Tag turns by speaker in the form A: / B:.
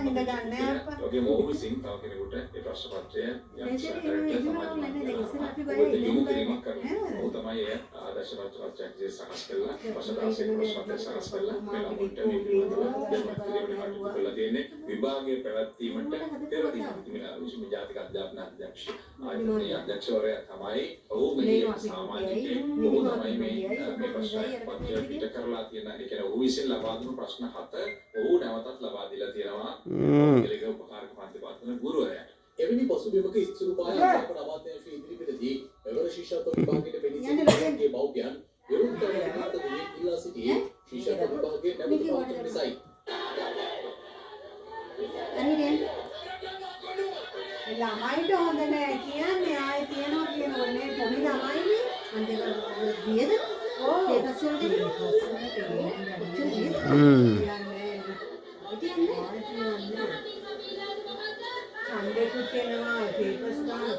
A: හින්ද ගන්න අප්පා.
B: ඔගේ මොහු විසින් තව කෙනෙකුට ඒ ප්‍රශ්න පත්‍රය යම් සැකරට සමාජ තමයි ආදර්ශ පත්‍රයක් සකස් කළා. වසදාසික ප්‍රශ්න සකස් කළා. මෙලොවට මේ දෙන්නේ විභාගයේ පැවැත්වීමට පෙර දින විශ්ව ජාතික අධ්‍යාපන අධ්‍යක්ෂ ආයතනයේ අධ්‍යක්ෂවරයා තමයි ඔහු මේ සාමාජිකයෙක් ඔහු තමයි මේ ප්‍රශ්න පත්‍රය පිට කරලා තියෙන ඒ කියන්නේ ඔහු විසින් ලබා දුණු ප්‍රශ්න 7 ඔහු නැවතත් ලබා දීලා තියෙනවා පෞද්ගලික උපකාරක පන්ති පාසල ගුරුවරයාට. එවැනි පසුබිමක ඉස්තුරු පාය අධ්‍යාපන අමාත්‍යාංශ ඉදිරිපිටදී මෙවර ශිෂ්‍යත්ව විභාගයට පෙනී බෞද්ධයන් විරුද්ධ කරන ඉල්ලා සිටියේ ශිෂ්‍යත්ව විභාගයේ නැවත පවත්වන නිසායි.
A: ළමයිට හොඳ නෑ කියන්නේ ආයේ තියනවා කියනකොට මේ පොඩි ළමයිනේ අන්තිම දියද ඒකස් වලට ඡන්දෙකුත් එනවා පේපර්ස් ගන්න